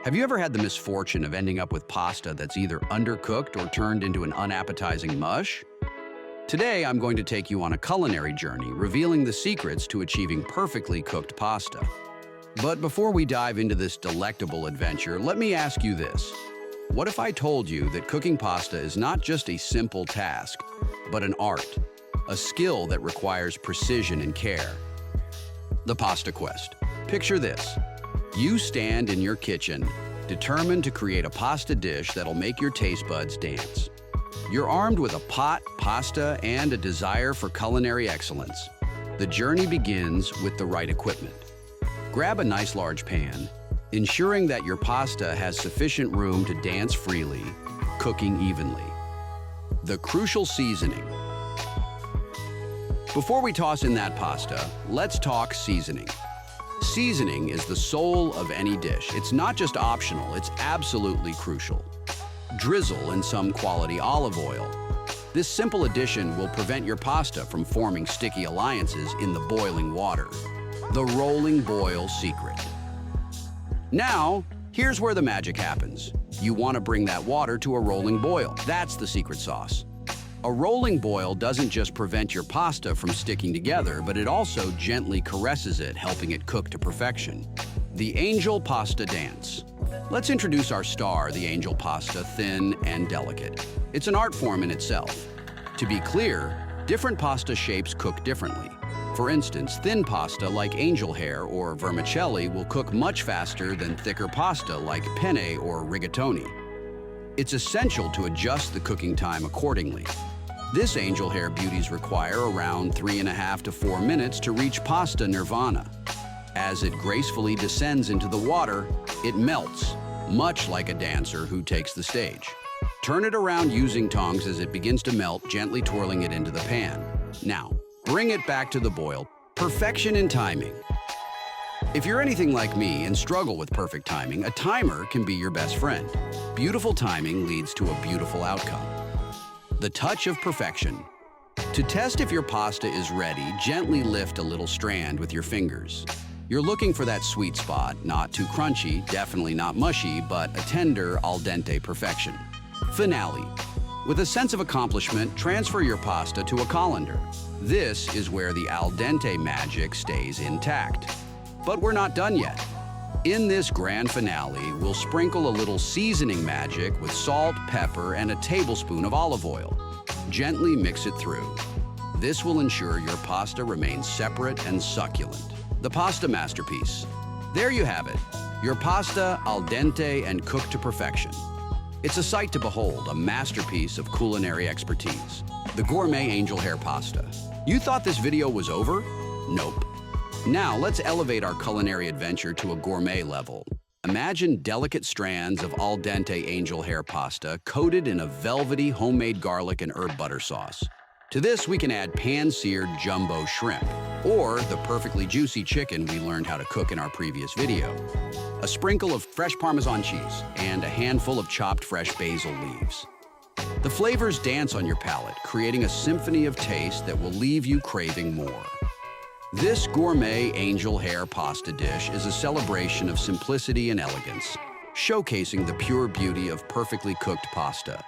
Have you ever had the misfortune of ending up with pasta that's either undercooked or turned into an unappetizing mush? Today, I'm going to take you on a culinary journey, revealing the secrets to achieving perfectly cooked pasta. But before we dive into this delectable adventure, let me ask you this. What if I told you that cooking pasta is not just a simple task, but an art, a skill that requires precision and care? The pasta quest. Picture this. You stand in your kitchen, determined to create a pasta dish that'll make your taste buds dance. You're armed with a pot, pasta, and a desire for culinary excellence. The journey begins with the right equipment. Grab a nice large pan, ensuring that your pasta has sufficient room to dance freely, cooking evenly. The crucial seasoning. Before we toss in that pasta, let's talk seasoning. Seasoning is the soul of any dish. It's not just optional, it's absolutely crucial. Drizzle in some quality olive oil. This simple addition will prevent your pasta from forming sticky alliances in the boiling water. The rolling boil secret. Now, here's where the magic happens. You want to bring that water to a rolling boil. That's the secret sauce. A rolling boil doesn't just prevent your pasta from sticking together, but it also gently caresses it, helping it cook to perfection. The angel pasta dance. Let's introduce our star, the angel pasta, thin and delicate. It's an art form in itself. To be clear, different pasta shapes cook differently. For instance, thin pasta like angel hair or vermicelli will cook much faster than thicker pasta like penne or rigatoni. It's essential to adjust the cooking time accordingly. This angel hair beauties require around 3.5 to 4 minutes to reach pasta nirvana. As it gracefully descends into the water, it melts, much like a dancer who takes the stage. Turn it around using tongs as it begins to melt, gently twirling it into the pan. Now, bring it back to the boil. Perfection in timing. If you're anything like me and struggle with perfect timing, a timer can be your best friend. Beautiful timing leads to a beautiful outcome. The touch of perfection. To test if your pasta is ready, gently lift a little strand with your fingers. You're looking for that sweet spot, not too crunchy, definitely not mushy, but a tender al dente perfection. Finale. With a sense of accomplishment, transfer your pasta to a colander. This is where the al dente magic stays intact. But we're not done yet. In this grand finale, we'll sprinkle a little seasoning magic with salt, pepper, and a tablespoon of olive oil. Gently mix it through. This will ensure your pasta remains separate and succulent. The pasta masterpiece. There you have it. Your pasta al dente and cooked to perfection. It's a sight to behold, a masterpiece of culinary expertise. The gourmet angel hair pasta. You thought this video was over? Nope. Now let's elevate our culinary adventure to a gourmet level. Imagine delicate strands of al dente angel hair pasta coated in a velvety homemade garlic and herb butter sauce. To this, we can add pan-seared jumbo shrimp, or the perfectly juicy chicken we learned how to cook in our previous video. A sprinkle of fresh Parmesan cheese, and a handful of chopped fresh basil leaves. The flavors dance on your palate, creating a symphony of taste that will leave you craving more. This gourmet angel hair pasta dish is a celebration of simplicity and elegance, showcasing the pure beauty of perfectly cooked pasta.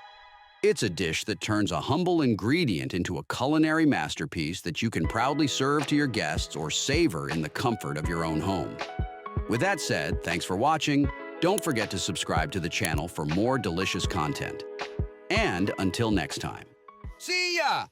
It's a dish that turns a humble ingredient into a culinary masterpiece that you can proudly serve to your guests or savor in the comfort of your own home. With that said, thanks for watching. Don't forget to subscribe to the channel for more delicious content. And until next time. See ya!